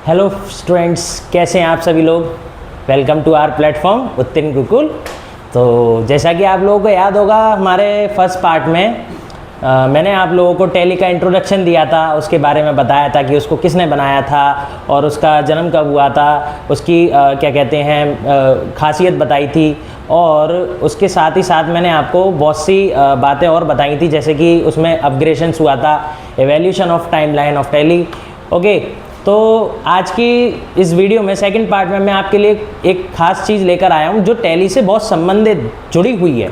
Hello students, कैसे हैं आप सभी लोग। वेलकम टू आवर प्लेटफॉर्म उत्तीर्ण गुरुकुल। तो जैसा कि आप लोगों को याद होगा, हमारे फर्स्ट पार्ट में मैंने आप लोगों को टैली का इंट्रोडक्शन दिया था, उसके बारे में बताया था कि उसको किसने बनाया था और उसका जन्म कब हुआ था, उसकी क्या कहते हैं खासियत बताई थी। और उसके साथ ही साथ मैंने आपको बहुत सी बातें और बताई थी, जैसे कि उसमें अपग्रेडेशंस हुआ था, evolution of timeline of tally. Okay, तो आज की इस वीडियो में सेकंड पार्ट में मैं आपके लिए एक ख़ास चीज़ लेकर आया हूँ जो टैली से बहुत संबंधित जुड़ी हुई है।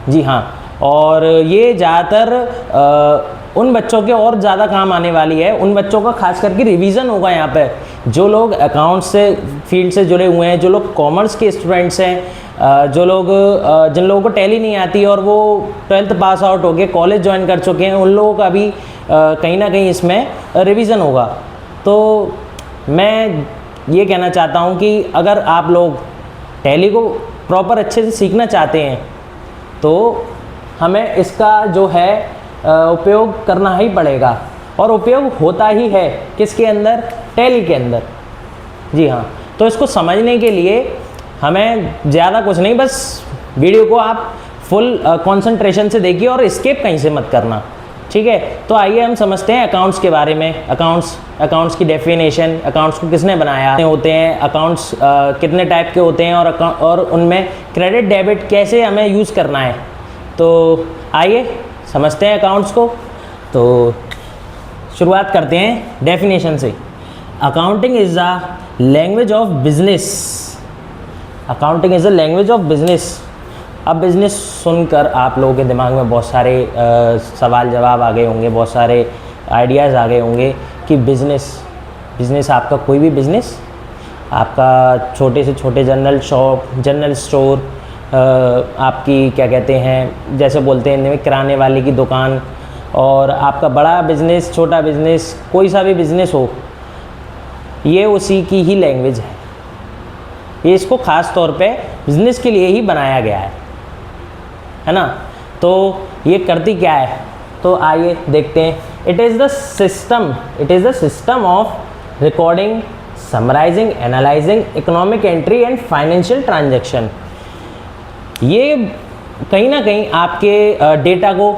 जी हाँ, और ये ज़्यादातर उन बच्चों के और ज़्यादा काम आने वाली है, उन बच्चों का खास करके रिवीजन होगा यहाँ पे, जो लोग अकाउंट्स से फील्ड से जुड़े हुए हैं, जो लोग कॉमर्स के स्टूडेंट्स हैं, जो लोग जिन लोगों को टैली नहीं आती और वो 12th पास आउट हो गए, कॉलेज ज्वाइन कर चुके हैं, उन लोगों का भी कहीं ना कहीं इसमें रिवीजन होगा। तो मैं ये कहना चाहता हूँ कि अगर आप लोग टैली को प्रॉपर अच्छे से सीखना चाहते हैं तो हमें इसका जो है उपयोग करना ही पड़ेगा, और उपयोग होता ही है किसके अंदर, टैली के अंदर। जी हाँ, तो इसको समझने के लिए हमें ज़्यादा कुछ नहीं, बस वीडियो को आप फुल कंसंट्रेशन से देखिए और स्किप कहीं से मत करना, ठीक है। तो आइए हम समझते हैं अकाउंट्स के बारे में। अकाउंट्स की डेफिनेशन, अकाउंट्स को किसने बनाया होते हैं, अकाउंट्स कितने टाइप के होते हैं, और उनमें क्रेडिट डेबिट कैसे हमें यूज़ करना है। तो आइए समझते हैं अकाउंट्स को। तो शुरुआत करते हैं डेफिनेशन से। Accounting is the language of business. Accounting is the language of business. अब बिज़नेस सुनकर आप लोगों के दिमाग में बहुत सारे सवाल जवाब आ गए होंगे, बहुत सारे आइडियाज़ आ गए होंगे कि बिज़नेस आपका कोई भी बिज़नेस, आपका छोटे से छोटे जनरल शॉप, जनरल स्टोर, आपकी क्या कहते हैं, जैसे बोलते हैं किराने वाले की दुकान, और आपका बड़ा बिज़नेस, छोटा बिज़नेस, कोई सा भी बिज़नेस हो, ये उसी की ही लैंग्वेज है। ये इसको ख़ास तौर पे बिज़नेस के लिए ही बनाया गया है ना। तो ये करती क्या है, तो आइए देखते हैं। It is the system of recording, summarising, analysing economic entry and financial transaction. ये कहीं ना कहीं आपके डेटा को,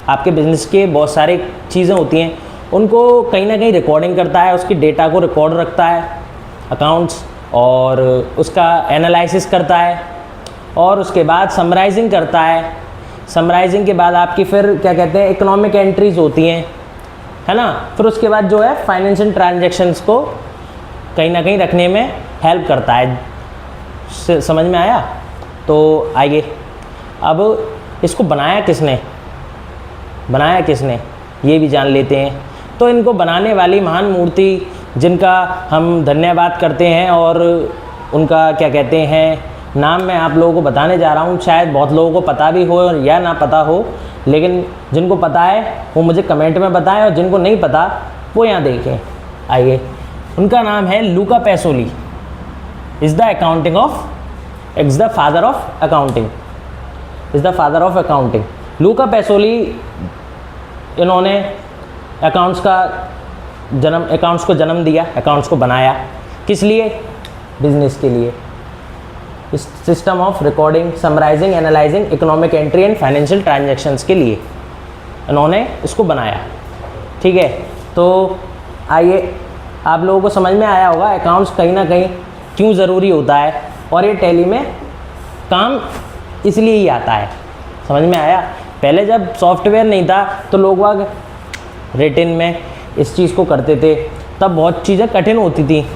आपके बिजनेस के बहुत सारी चीज़ें होती हैं, उनको कहीं ना कहीं रिकॉर्डिंग करता है, उसकी डेटा को रिकॉर्ड रखता है अकाउंट्स, और उसका एनालिसिस करता है, और उसके बाद समराइजिंग करता है। समराइजिंग के बाद आपकी फिर क्या कहते हैं, इकोनॉमिक एंट्रीज होती हैं, है ना। फिर उसके बाद जो है फाइनेंशियल ट्रांजैक्शंस को कहीं ना कहीं रखने में हेल्प करता है। समझ में आया। तो आइए अब इसको बनाया किसने ये भी जान लेते हैं। तो इनको बनाने वाली महान मूर्ति, जिनका हम धन्यवाद करते हैं, और उनका क्या कहते हैं नाम मैं आप लोगों को बताने जा रहा हूँ। शायद बहुत लोगों को पता भी हो या ना पता हो, लेकिन जिनको पता है वो मुझे कमेंट में बताएं, और जिनको नहीं पता वो यहाँ देखें। आइए, उनका नाम है Luca Pacioli. Is the father of accounting. Luca Pacioli, इन्होंने अकाउंट्स को जन्म दिया, अकाउंट्स को बनाया। किस लिए? बिजनेस के लिए। System of recording, summarising, analysing economic entry and financial transactions के लिए इन्होंने इसको बनाया, ठीक है। तो आइए, आप लोगों को समझ में आया होगा अकाउंट्स कहीं ना कहीं क्यों ज़रूरी होता है, और ये टैली में काम इसलिए ही आता है। समझ में आया। पहले जब सॉफ्टवेयर नहीं था तो लोग वाग रिटिन में इस चीज़ को करते थे, तब बहुत चीज़ें कठिन होती थी।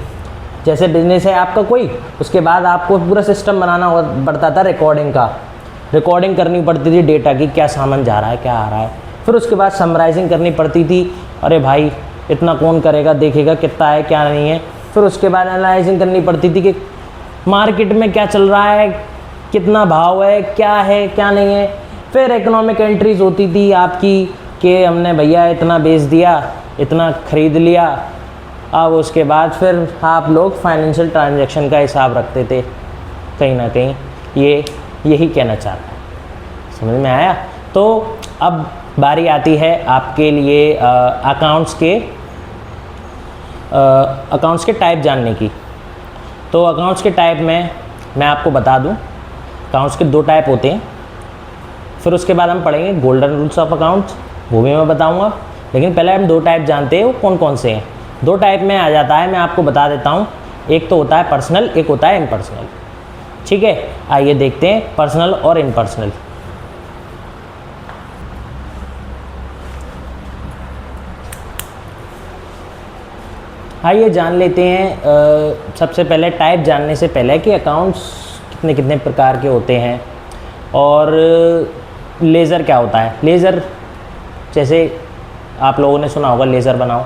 जैसे बिजनेस है आपका कोई, उसके बाद आपको पूरा सिस्टम बनाना पड़ता था रिकॉर्डिंग करनी पड़ती थी डेटा की, क्या सामान जा रहा है, क्या आ रहा है। फिर उसके बाद समराइजिंग करनी पड़ती थी, अरे भाई इतना कौन करेगा, देखेगा कितना है क्या नहीं है। फिर उसके बाद एनालाइजिंग करनी पड़ती थी कि मार्केट में क्या चल रहा है, कितना भाव है, क्या नहीं है। फिर इकोनॉमिक एंट्रीज होती थी आपकी कि हमने भैया इतना बेच दिया, इतना ख़रीद लिया। अब उसके बाद फिर आप लोग फाइनेंशियल ट्रांजैक्शन का हिसाब रखते थे। कहीं ना कहीं यही कहना चाहता है। समझ में आया। तो अब बारी आती है आपके लिए अकाउंट्स के अकाउंट्स के टाइप जानने की। तो अकाउंट्स के टाइप में मैं आपको बता दूं, अकाउंट्स के 2 टाइप होते हैं। फिर उसके बाद हम पढ़ेंगे गोल्डन रूल्स ऑफ अकाउंट्स, वो भी मैं बताऊंगा। लेकिन पहले हम 2 टाइप जानते हैं, वो कौन कौन से हैं। 2 टाइप में आ जाता है, मैं आपको बता देता हूँ। एक तो होता है पर्सनल, एक होता है इम्पर्सनल। ठीक है, आइए देखते हैं पर्सनल और इम्पर्सनल। आइए जान लेते हैं सबसे पहले टाइप जानने से पहले कि अकाउंट्स कितने कितने प्रकार के होते हैं और लेज़र क्या होता है। लेज़र, जैसे आप लोगों ने सुना होगा लेज़र बनाओ।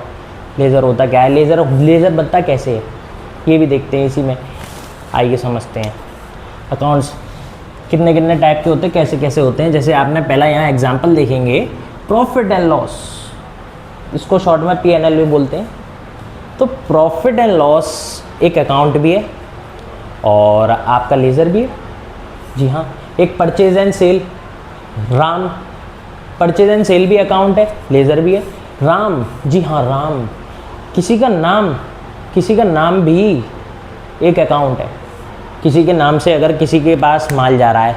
लेज़र होता क्या है, लेज़र बनता कैसे है, ये भी देखते हैं इसी में। आइए समझते हैं अकाउंट्स कितने कितने टाइप के होते हैं, कैसे कैसे होते हैं। जैसे आपने पहला यहाँ एग्जांपल देखेंगे, प्रॉफिट एंड लॉस, इसको शॉर्ट में P&L भी बोलते हैं। तो प्रॉफिट एंड लॉस एक अकाउंट भी है और आपका लेज़र भी है। जी हाँ, एक purchase and sale, Ram, purchase and sale भी अकाउंट है, लेज़र भी है। राम, जी हाँ राम, किसी का नाम भी एक अकाउंट है। किसी के नाम से अगर किसी के पास माल जा रहा है,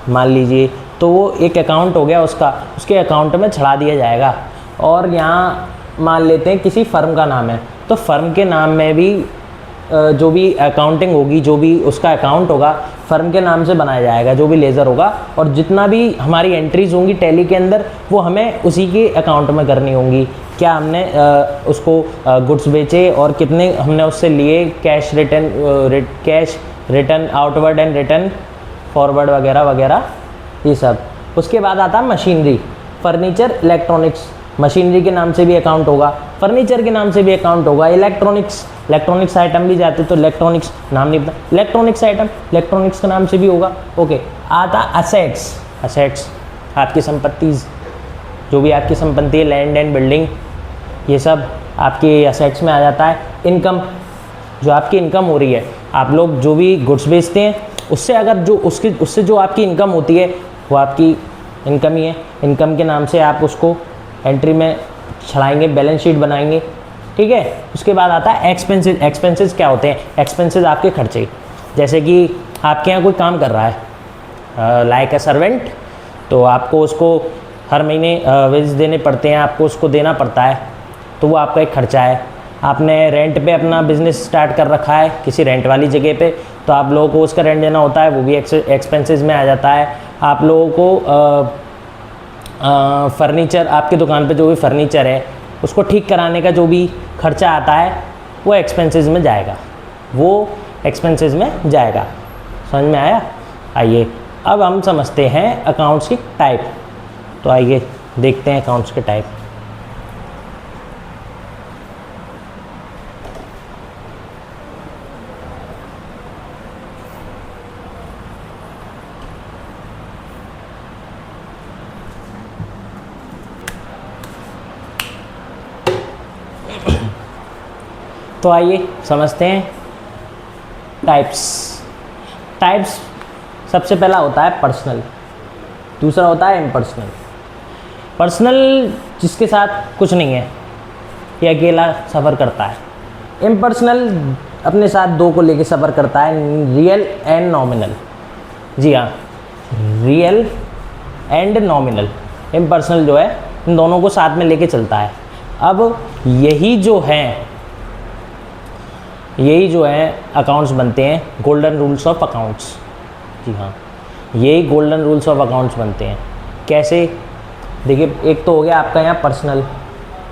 मान लीजिए, तो वो एक अकाउंट हो गया उसका, उसके अकाउंट में चढ़ा दिया जाएगा। और यहाँ मान लेते हैं किसी फर्म का नाम है, तो फर्म के नाम में भी जो भी अकाउंटिंग होगी, जो भी उसका अकाउंट होगा, फर्म के नाम से बनाया जाएगा, जो भी लेज़र होगा। और जितना भी हमारी एंट्रीज होंगी टैली के अंदर, वो हमें उसी के अकाउंट में करनी होंगी। क्या हमने उसको गुड्स बेचे और कितने हमने उससे लिए, cash return outward and return forward वगैरह वगैरह, ये सब। उसके बाद आता है मशीनरी, फर्नीचर, इलेक्ट्रॉनिक्स। मशीनरी के नाम से भी अकाउंट होगा, फर्नीचर के नाम से भी अकाउंट होगा। इलेक्ट्रॉनिक्स आइटम भी जाते तो इलेक्ट्रॉनिक्स नाम नहीं पता, इलेक्ट्रॉनिक्स आइटम इलेक्ट्रॉनिक्स के नाम से भी होगा। ओके, आता असेट्स आपकी संपत्ति, जो भी आपकी संपत्ति है, लैंड एंड बिल्डिंग, ये सब आपके असेट्स में आ जाता है। इनकम, जो आपकी इनकम हो रही है, आप लोग जो भी गुड्स बेचते हैं, उससे अगर जो उससे जो आपकी इनकम होती है, वो आपकी इनकम ही है। इनकम के नाम से आप उसको एंट्री में चढ़ाएंगे, बैलेंस शीट बनाएंगे। ठीक है, उसके बाद आता है एक्सपेंसेस। एक्सपेंसेस क्या होते हैं, एक्सपेंसेस आपके खर्चे। जैसे कि आपके यहाँ कोई काम कर रहा है, लाइक अ सर्वेंट, तो आपको उसको हर महीने वेज देने पड़ते हैं, आपको उसको देना पड़ता है, तो वो आपका एक खर्चा है। आपने रेंट पे अपना बिज़नेस स्टार्ट कर रखा है किसी रेंट वाली जगह पे, तो आप लोगों को उसका रेंट देना होता है, वो भी एक्सपेंसेस में आ जाता है। आप लोगों को फर्नीचर, आपकी दुकान पे जो भी फर्नीचर है, उसको ठीक कराने का जो भी खर्चा आता है, वो एक्सपेंसेस में जाएगा, समझ में आया। आइए अब हम समझते हैं अकाउंट्स की टाइप। तो आइए देखते हैं अकाउंट्स के टाइप। तो आइए समझते हैं टाइप्स। सबसे पहला होता है पर्सनल, दूसरा होता है इम्पर्सनल। पर्सनल जिसके साथ कुछ नहीं है, ये अकेला सफ़र करता है। इम्पर्सनल अपने साथ 2 को लेके सफ़र करता है, रियल एंड नॉमिनल। जी हाँ, रियल एंड नॉमिनल। इम्पर्सनल जो है इन दोनों को साथ में लेके चलता है। अब यही जो है अकाउंट्स बनते हैं, गोल्डन रूल्स ऑफ अकाउंट्स। जी हाँ, यही गोल्डन रूल्स ऑफ अकाउंट्स बनते हैं। कैसे, देखिए, एक तो हो गया आपका यहाँ पर्सनल,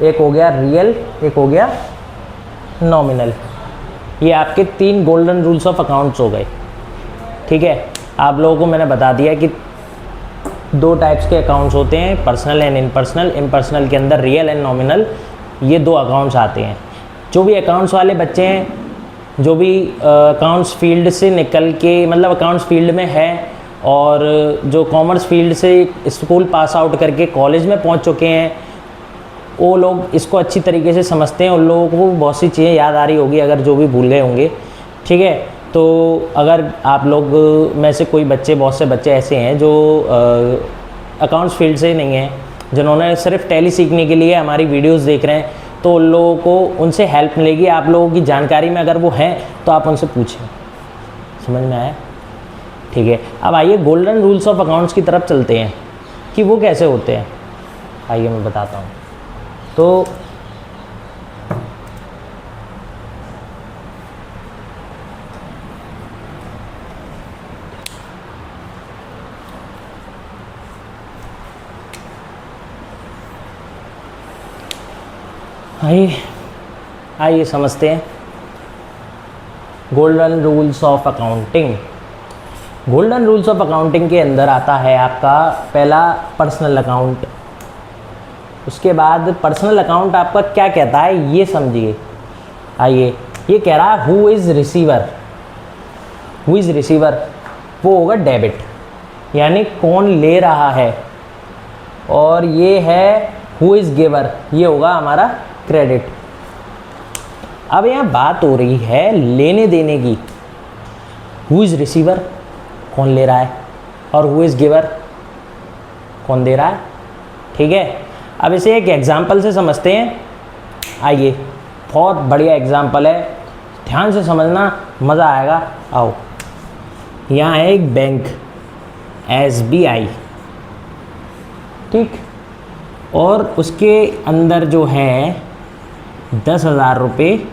एक हो गया रियल, एक हो गया नॉमिनल। ये आपके 3 गोल्डन रूल्स ऑफ अकाउंट्स हो गए। ठीक है, आप लोगों को मैंने बता दिया कि 2 टाइप्स के अकाउंट्स होते हैं, पर्सनल एंड इम्पर्सनल। इम्पर्सनल के अंदर रियल एंड नॉमिनल, ये 2 अकाउंट्स आते हैं। जो भी अकाउंट्स वाले बच्चे हैं, जो भी अकाउंट्स फील्ड से निकल के, मतलब अकाउंट्स फील्ड में है, और जो कॉमर्स फील्ड से स्कूल पास आउट करके कॉलेज में पहुंच चुके हैं, वो लोग इसको अच्छी तरीके से समझते हैं। उन लोगों को बहुत सी चीज़ें याद आ रही होगी, अगर जो भी भूल गए होंगे। ठीक है, तो अगर आप लोग में से कोई बच्चे, बहुत से बच्चे ऐसे हैं जो अकाउंट्स फील्ड से नहीं हैं, जिन्होंने सिर्फ टैली सीखने के लिए हमारी वीडियोस देख रहे हैं, तो उन लोगों को उनसे हेल्प मिलेगी, आप लोगों की जानकारी में अगर वो हैं तो आप उनसे पूछें। समझ में आया? ठीक है, अब आइए गोल्डन रूल्स ऑफ अकाउंट्स की तरफ चलते हैं कि वो कैसे होते हैं। आइए मैं बताता हूँ। तो आइए समझते हैं golden rules of accounting. Golden rules of accounting के अंदर आता है आपका पहला पर्सनल अकाउंट। उसके बाद पर्सनल अकाउंट आपका क्या कहता है ये समझिए। आइए, ये कह रहा है who is receiver. Who is receiver वो होगा डेबिट, यानी कौन ले रहा है। और ये है हु इज़ गिवर, ये होगा हमारा क्रेडिट। अब यहाँ बात हो रही है लेने देने की। हु इज़ रिसीवर कौन ले रहा है, और हु इज़ गिवर कौन दे रहा है। ठीक है, अब इसे एक एग्जाम्पल से समझते हैं। आइए, बहुत बढ़िया एग्जाम्पल है, ध्यान से समझना, मज़ा आएगा। आओ, यहाँ है एक बैंक SBI, ठीक, और उसके अंदर जो है 10,000 रुपये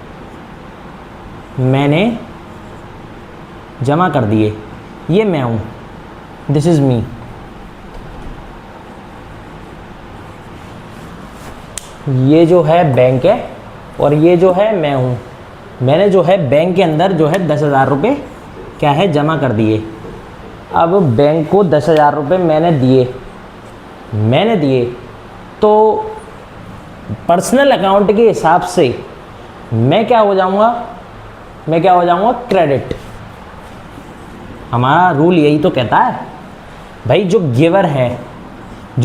मैंने जमा कर दिए। ये मैं हूँ, दिस इज़ मी। ये जो है बैंक है और ये जो है मैं हूँ। मैंने जो है बैंक के अंदर जो है 10,000 रुपये क्या है जमा कर दिए। अब बैंक को 10,000 रुपये मैंने दिए तो पर्सनल अकाउंट के हिसाब से मैं क्या हो जाऊंगा क्रेडिट। हमारा रूल यही तो कहता है भाई, जो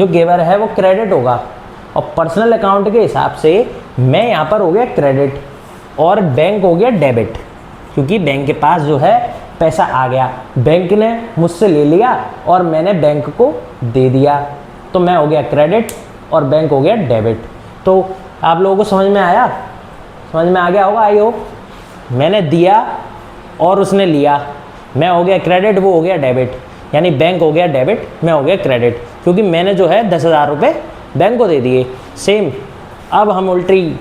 गिवर है वो क्रेडिट होगा, और पर्सनल अकाउंट के हिसाब से मैं यहाँ पर हो गया क्रेडिट और बैंक हो गया डेबिट, क्योंकि बैंक के पास जो है पैसा आ गया, बैंक ने मुझसे ले लिया और मैंने बैंक को दे दिया, तो मैं हो गया क्रेडिट और बैंक हो गया डेबिट। तो आप लोगों को समझ में आ गया होगा, आई होप। मैंने दिया और उसने लिया, मैं हो गया क्रेडिट, वो हो गया डेबिट, यानी बैंक हो गया डेबिट, मैं हो गया क्रेडिट, क्योंकि मैंने जो है 10,000 रुपये बैंक को दे दिए। सेम, अब हम उल्टी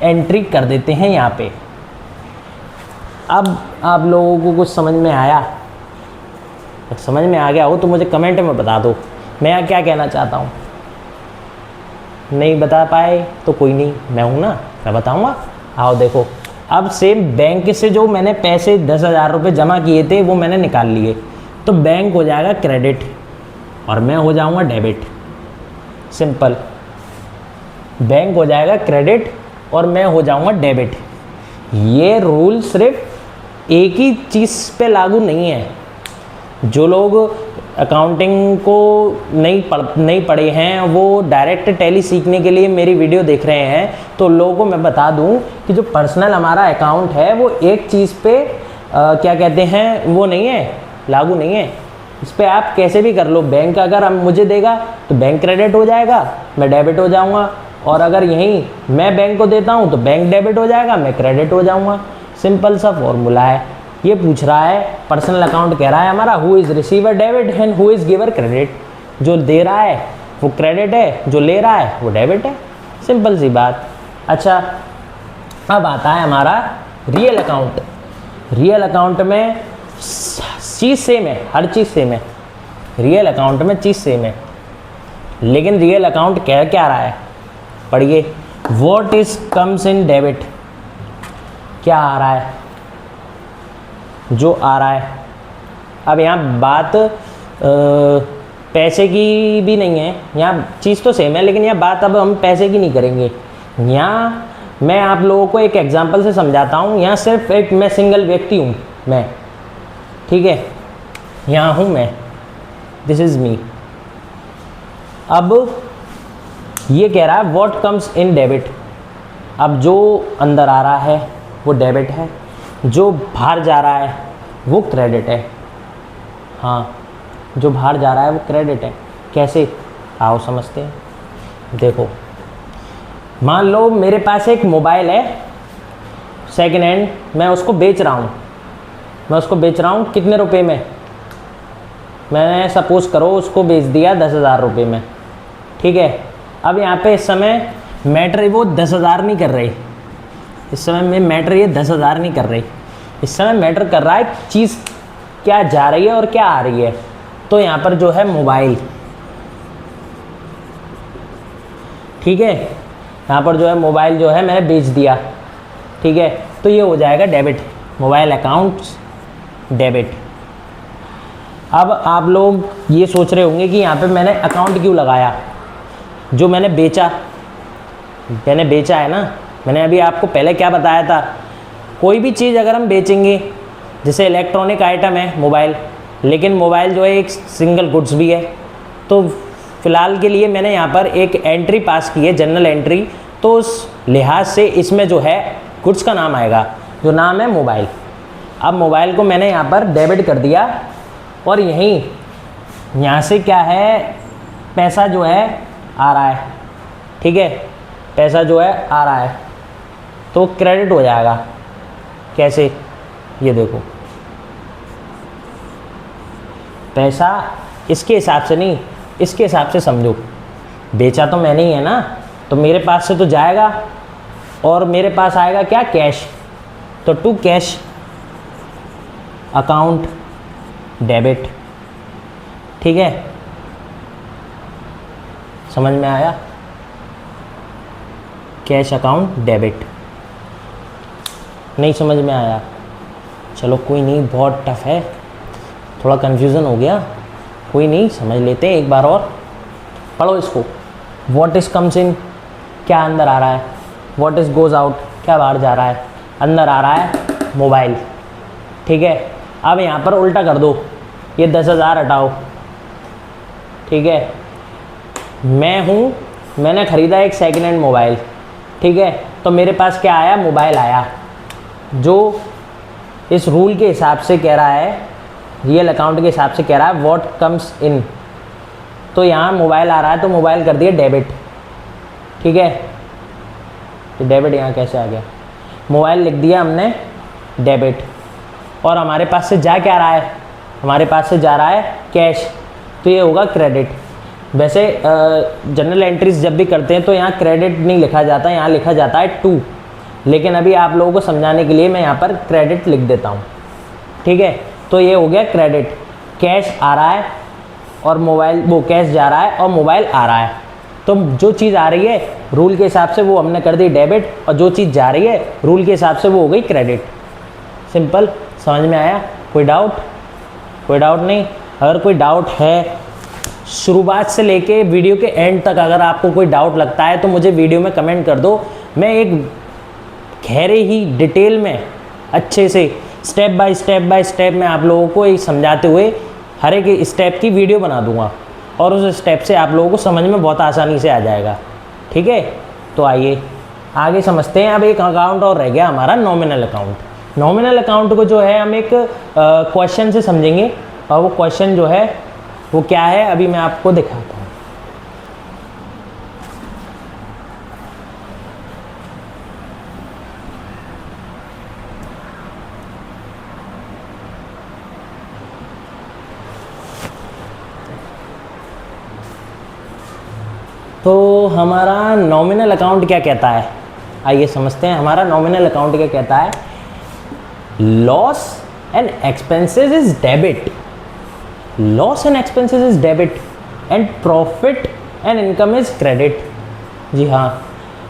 एंट्री कर देते हैं यहाँ पे। अब आप लोगों को कुछ समझ में आया? समझ में आ गया हो तो मुझे कमेंट में बता दो मैं यहाँ क्या कहना चाहता हूँ। नहीं बता पाए तो कोई नहीं, मैं हूँ ना, मैं बताऊँगा। आओ देखो, अब सेम बैंक से जो मैंने पैसे 10,000 रुपये जमा किए थे वो मैंने निकाल लिए, तो बैंक हो जाएगा क्रेडिट और मैं हो जाऊँगा डेबिट। सिंपल, बैंक हो जाएगा क्रेडिट और मैं हो जाऊँगा डेबिट। ये रूल सिर्फ एक ही चीज़ पे लागू नहीं है। जो लोग अकाउंटिंग को नहीं पढ़े हैं वो डायरेक्ट टैली सीखने के लिए मेरी वीडियो देख रहे हैं, तो लोगों को मैं बता दूं कि जो पर्सनल हमारा अकाउंट है वो एक चीज़ पे क्या कहते हैं वो नहीं है, लागू नहीं है। इस पर आप कैसे भी कर लो, बैंक अगर हम मुझे देगा तो बैंक क्रेडिट हो जाएगा, मैं डेबिट हो जाऊँगा, और अगर यहीं मैं बैंक को देता हूँ तो बैंक डेबिट हो जाएगा, मैं क्रेडिट हो जाऊँगा। सिंपल सा फॉर्मूला है। ये पूछ रहा है, पर्सनल अकाउंट कह रहा है हमारा who is receiver debit and who is giver credit. जो दे रहा है वो क्रेडिट है, जो ले रहा है वो डेबिट है। सिंपल सी बात। अच्छा, अब आता है हमारा रियल अकाउंट। रियल अकाउंट में चीज़ सेम है, हर चीज़ सेम है। रियल अकाउंट में चीज़ सेम है, लेकिन रियल अकाउंट कह क्या रहा है, पढ़िए। What is comes in debit, क्या आ रहा है, जो आ रहा है। अब यहाँ बात पैसे की भी नहीं है, यहाँ चीज़ तो सेम है, लेकिन यहाँ बात अब हम पैसे की नहीं करेंगे। यहाँ मैं आप लोगों को एक एग्जांपल से समझाता हूँ। यहाँ सिर्फ एक मैं सिंगल व्यक्ति हूँ, मैं, ठीक है, यहाँ हूँ मैं, दिस इज़ मी। अब ये कह रहा है व्हाट कम्स इन डेबिट। अब जो अंदर आ रहा है वो डेबिट है, जो बाहर जा रहा है वो क्रेडिट है। हाँ, जो बाहर जा रहा है वो क्रेडिट है। कैसे, आओ समझते हैं। देखो, मान लो मेरे पास एक मोबाइल है सेकेंड हैंड, मैं उसको बेच रहा हूँ, मैं उसको बेच रहा हूँ कितने रुपए में, मैंने सपोज करो उसको बेच दिया 10,000 रुपये में, ठीक है। अब यहाँ पे इस समय मैटर वो 10,000 नहीं कर रही, इस समय में मैटर ये 10,000 नहीं कर रही, इस समय मैटर कर रहा है चीज़ क्या जा रही है और क्या आ रही है। तो यहाँ पर जो है मोबाइल, ठीक है, यहाँ पर जो है मोबाइल जो है मैंने बेच दिया, ठीक है, तो ये हो जाएगा डेबिट, मोबाइल अकाउंट्स डेबिट। अब आप लोग ये सोच रहे होंगे कि यहाँ पे मैंने अकाउंट क्यों लगाया, जो मैंने बेचा है ना, मैंने अभी आपको पहले क्या बताया था, कोई भी चीज़ अगर हम बेचेंगे, जैसे इलेक्ट्रॉनिक आइटम है मोबाइल, लेकिन मोबाइल जो है एक सिंगल गुड्स भी है, तो फ़िलहाल के लिए मैंने यहाँ पर एक एंट्री पास की है, जनरल एंट्री, तो उस लिहाज से इसमें जो है गुड्स का नाम आएगा, जो नाम है मोबाइल। अब मोबाइल को मैंने यहाँ पर डेबिट कर दिया और यहाँ से क्या है, पैसा जो है आ रहा है, ठीक है, पैसा जो है आ रहा है, तो क्रेडिट हो जाएगा। कैसे, ये देखो, पैसा इसके हिसाब से नहीं, इसके हिसाब से समझो, बेचा तो मैंने ही है ना, तो मेरे पास से तो जाएगा और मेरे पास आएगा क्या, कैश, तो टू कैश अकाउंट डेबिट, ठीक है, समझ में आया, कैश अकाउंट डेबिट। नहीं समझ में आया, चलो कोई नहीं, बहुत टफ है, थोड़ा कन्फ्यूज़न हो गया, कोई नहीं, समझ लेते हैं एक बार और, पढ़ो इसको। व्हाट इज कम्स इन, क्या अंदर आ रहा है, व्हाट इज गोज़ आउट, क्या बाहर जा रहा है, अंदर आ रहा है मोबाइल, ठीक है। अब यहाँ पर उल्टा कर दो, ये 10,000 हटाओ, ठीक है, मैं हूँ, मैंने ख़रीदा एक सेकेंड हैंड मोबाइल, ठीक है, तो मेरे पास क्या आया, मोबाइल आया, जो इस रूल के हिसाब से कह रहा है, रियल अकाउंट के हिसाब से कह रहा है व्हाट कम्स इन, तो यहाँ मोबाइल आ रहा है तो मोबाइल कर दिया डेबिट, ठीक है, तो डेबिट यहाँ कैसे आ गया, मोबाइल लिख दिया हमने डेबिट, और हमारे पास से जा क्या रहा है, हमारे पास से जा रहा है कैश, तो ये होगा क्रेडिट। वैसे जनरल एंट्रीज जब भी करते हैं तो यहाँ क्रेडिट नहीं लिखा जाता, यहाँ लिखा जाता है टू, लेकिन अभी आप लोगों को समझाने के लिए मैं यहाँ पर क्रेडिट लिख देता हूँ, ठीक है। तो ये हो गया क्रेडिट, कैश आ रहा है और मोबाइल, वो कैश जा रहा है और मोबाइल आ रहा है, तो जो चीज़ आ रही है रूल के हिसाब से वो हमने कर दी डेबिट, और जो चीज़ जा रही है रूल के हिसाब से वो हो गई क्रेडिट। सिंपल, समझ में आया, कोई डाउट, कोई डाउट नहीं। अगर कोई डाउट है, शुरुआत से लेके वीडियो के एंड तक अगर आपको कोई डाउट लगता है तो मुझे वीडियो में कमेंट कर दो, मैं एक गहरे ही डिटेल में अच्छे से स्टेप बाय स्टेप मैं आप लोगों को समझाते हुए हर एक स्टेप की वीडियो बना दूंगा, और उस स्टेप से आप लोगों को समझ में बहुत आसानी से आ जाएगा, ठीक है। तो आइए आगे समझते हैं। अब एक अकाउंट और रह गया हमारा, नॉमिनल अकाउंट। नॉमिनल अकाउंट को जो है हम एक क्वेश्चन से समझेंगे, और वो क्वेश्चन जो है वो क्या है अभी मैं आपको दिखाता हूँ। तो हमारा नॉमिनल अकाउंट क्या कहता है, आइए समझते हैं। हमारा नॉमिनल अकाउंट क्या कहता है, loss and expenses is debit, loss and expenses is debit and profit and income is credit. जी हाँ,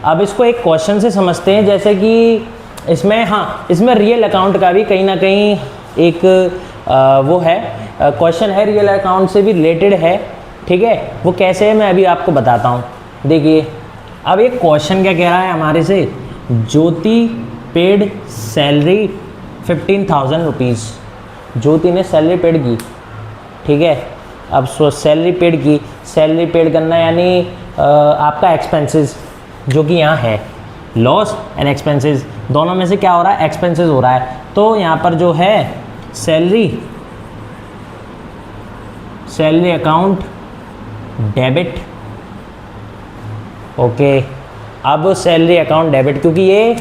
अब इसको एक क्वेश्चन से समझते हैं, जैसे कि इसमें, हाँ, इसमें रियल अकाउंट का भी कहीं ना कहीं एक वो है, क्वेश्चन है, रियल अकाउंट से भी रिलेटेड है, ठीक है। वो कैसे है मैं अभी आपको बताता हूँ। देखिए, अब एक क्वेश्चन क्या कह रहा है हमारे से, ज्योति पेड सैलरी 15,000 रुपीज़, ज्योति ने सैलरी पेड की, ठीक है। अब सैलरी पेड की, सैलरी पेड करना यानी आपका एक्सपेंसेस, जो कि यहाँ है लॉस एंड एक्सपेंसेस, दोनों में से क्या हो रहा है, एक्सपेंसेस हो रहा है। तो यहाँ पर जो है सैलरी अकाउंट डेबिट, ओके, अब सैलरी अकाउंट डेबिट, क्योंकि ये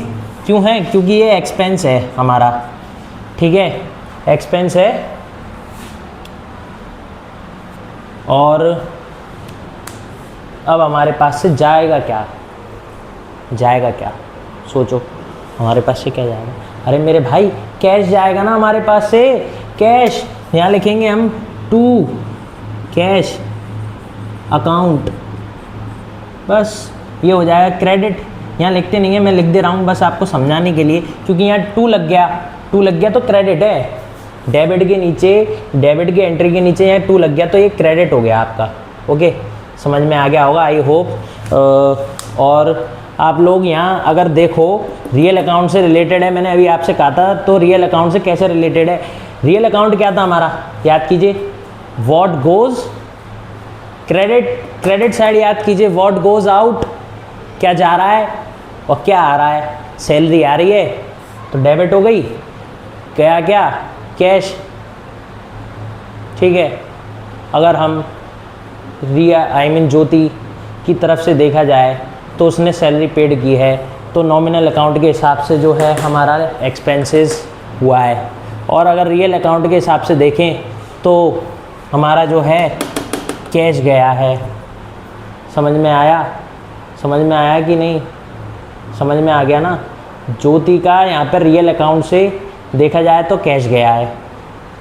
क्यों है, क्योंकि ये एक्सपेंस है हमारा, ठीक है, एक्सपेंस है। और अब हमारे पास से जाएगा क्या, जाएगा क्या, सोचो हमारे पास से क्या जाएगा। अरे मेरे भाई कैश जाएगा ना हमारे पास से, कैश। यहाँ लिखेंगे हम टू कैश अकाउंट, बस ये हो जाएगा क्रेडिट। यहाँ लिखते नहीं है, मैं लिख दे रहा हूँ बस आपको समझाने के लिए, क्योंकि यहाँ टू लग गया तो क्रेडिट है। डेबिट के नीचे, डेबिट की एंट्री के नीचे यहाँ टू लग गया तो ये क्रेडिट हो गया आपका। ओके, समझ में आ गया होगा आई होप। और आप लोग यहाँ अगर देखो रियल अकाउंट से रिलेटेड है, मैंने अभी आपसे कहा था, तो रियल अकाउंट से कैसे रिलेटेड है। रियल अकाउंट क्या था हमारा, याद कीजिए, व्हाट गोज क्रेडिट साइड याद कीजिए, व्हाट गोज आउट क्या जा रहा है और क्या आ रहा है, सैलरी आ रही है तो डेबिट हो गई, क्या क्या कैश, ठीक है। अगर हम ज्योति की तरफ से देखा जाए तो उसने सैलरी पेड की है, तो नॉमिनल अकाउंट के हिसाब से जो है हमारा एक्सपेंसेस हुआ है। और अगर रियल अकाउंट के हिसाब से देखें तो हमारा जो है कैश गया है। समझ में आया, समझ में आया कि नहीं, समझ में आ गया ना। ज्योति का यहाँ पर रियल अकाउंट से देखा जाए तो कैश गया है,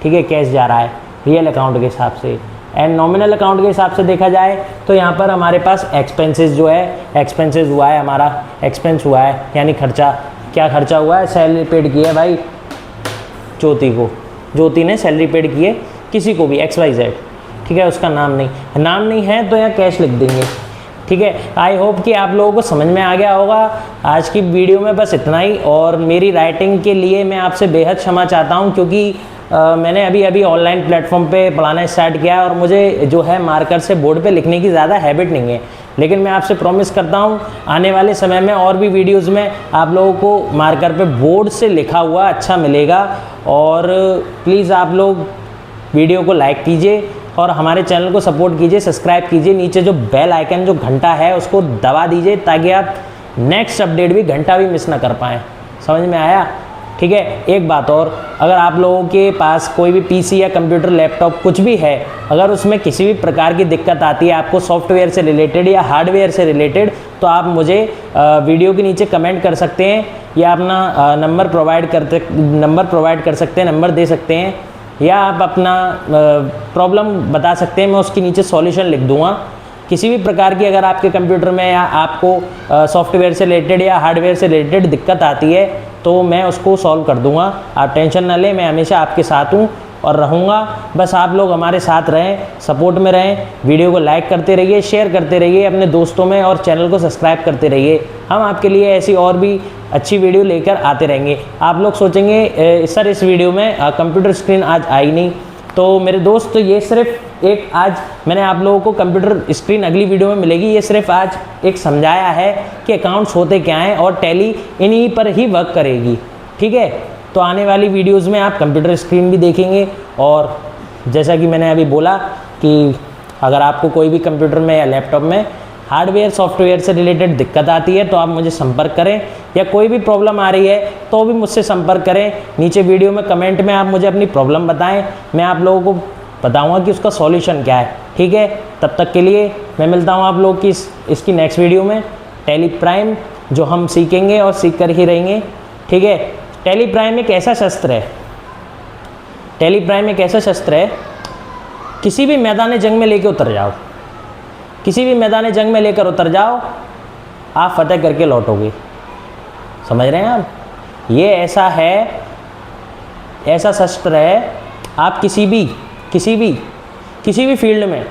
ठीक है, कैश जा रहा है रियल अकाउंट के हिसाब से। एंड नॉमिनल अकाउंट के हिसाब से देखा जाए तो यहाँ पर हमारे पास एक्सपेंसेस जो है, एक्सपेंसेस हुआ है, हमारा एक्सपेंस हुआ है, यानी खर्चा। क्या खर्चा हुआ है, सैलरी पेड की है भाई ज्योति को, ज्योति ने सैलरी पेड की है किसी को भी XYZ, ठीक है, उसका नाम नहीं है तो यहाँ कैश लिख देंगे, ठीक है। आई होप कि आप लोगों को समझ में आ गया होगा। आज की वीडियो में बस इतना ही, और मेरी राइटिंग के लिए मैं आपसे बेहद क्षमा चाहता हूँ, क्योंकि मैंने अभी ऑनलाइन प्लेटफॉर्म पे पढ़ाना स्टार्ट किया है और मुझे जो है मार्कर से बोर्ड पे लिखने की ज़्यादा हैबिट नहीं है। लेकिन मैं आपसे प्रॉमिस करता हूँ आने वाले समय में और भी वीडियोज़ में आप लोगों को मार्कर पे बोर्ड से लिखा हुआ अच्छा मिलेगा। और प्लीज़ आप लोग वीडियो को लाइक कीजिए और हमारे चैनल को सपोर्ट कीजिए, सब्सक्राइब कीजिए, नीचे जो बेल आइकन जो घंटा है उसको दबा दीजिए ताकि आप नेक्स्ट अपडेट भी घंटा भी मिस ना कर पाएँ। समझ में आया, ठीक है। एक बात और, अगर आप लोगों के पास कोई भी पीसी या कंप्यूटर, लैपटॉप कुछ भी है, अगर उसमें किसी भी प्रकार की दिक्कत आती है आपको सॉफ्टवेयर से रिलेटेड या हार्डवेयर से रिलेटेड, तो आप मुझे वीडियो के नीचे कमेंट कर सकते हैं या अपना नंबर प्रोवाइड कर सकते हैं, नंबर दे सकते हैं, या आप अपना प्रॉब्लम बता सकते हैं, मैं उसके नीचे सॉल्यूशन लिख दूंगा। किसी भी प्रकार की अगर आपके कंप्यूटर में या आपको सॉफ्टवेयर से रिलेटेड या हार्डवेयर से रिलेटेड दिक्कत आती है तो मैं उसको सॉल्व कर दूंगा। आप टेंशन ना लें, मैं हमेशा आपके साथ हूँ और रहूँगा। बस आप लोग हमारे साथ रहें, सपोर्ट में रहें, वीडियो को लाइक करते रहिए, शेयर करते रहिए अपने दोस्तों में, और चैनल को सब्सक्राइब करते रहिए। हम आपके लिए ऐसी और भी अच्छी वीडियो लेकर आते रहेंगे। आप लोग सोचेंगे सर इस वीडियो में कंप्यूटर स्क्रीन आज आई नहीं, तो मेरे दोस्त ये सिर्फ एक, आज मैंने आप लोगों को कंप्यूटर स्क्रीन अगली वीडियो में मिलेगी, ये सिर्फ आज एक समझाया है कि अकाउंट्स होते क्या हैं, और टैली इन्हीं पर ही वर्क करेगी, ठीक है। तो आने वाली वीडियोस में आप कंप्यूटर स्क्रीन भी देखेंगे। और जैसा कि मैंने अभी बोला कि अगर आपको कोई भी कंप्यूटर में या लैपटॉप में हार्डवेयर सॉफ्टवेयर से रिलेटेड दिक्कत आती है तो आप मुझे संपर्क करें, या कोई भी प्रॉब्लम आ रही है तो भी मुझसे संपर्क करें। नीचे वीडियो में कमेंट में आप मुझे अपनी प्रॉब्लम बताएं, मैं आप लोगों को बताऊंगा कि उसका सॉल्यूशन क्या है, ठीक है। तब तक के लिए मैं मिलता हूं आप लोग की इसकी नेक्स्ट वीडियो में। टैली प्राइम जो हम सीखेंगे और सीख कर ही रहेंगे, ठीक है। टैली प्राइम एक ऐसा शस्त्र है, टैली प्राइम एक ऐसा शस्त्र है, किसी भी मैदान जंग में लेके उतर जाओ, किसी भी मैदान जंग में लेकर उतर जाओ, आप फतेह करके लौटोगे। समझ रहे हैं आप, ये ऐसा है, ऐसा शस्त्र है। आप किसी भी फील्ड में,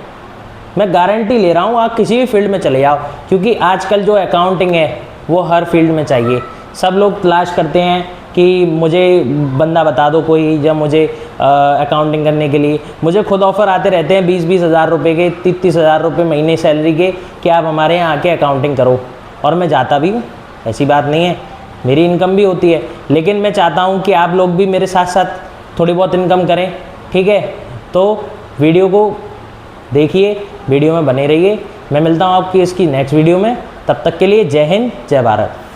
मैं गारंटी ले रहा हूँ, आप किसी भी फील्ड में चले जाओ, क्योंकि आजकल जो अकाउंटिंग है वो हर फील्ड में चाहिए। सब लोग तलाश करते हैं कि मुझे बंदा बता दो कोई, या मुझे अकाउंटिंग करने के लिए। मुझे खुद ऑफ़र आते रहते हैं 20-20 हज़ार रुपये के, 30-30 हज़ार रुपये महीने सैलरी के, कि आप हमारे यहाँ आके अकाउंटिंग करो, और मैं जाता भी हूँ, ऐसी बात नहीं है, मेरी इनकम भी होती है। लेकिन मैं चाहता हूँ कि आप लोग भी मेरे साथ साथ थोड़ी बहुत इनकम करें, ठीक है। तो वीडियो को देखिए, वीडियो में बने रहिए। मैं मिलता हूँ आपकी इसकी नेक्स्ट वीडियो में। तब तक के लिए जय हिंद, जय भारत।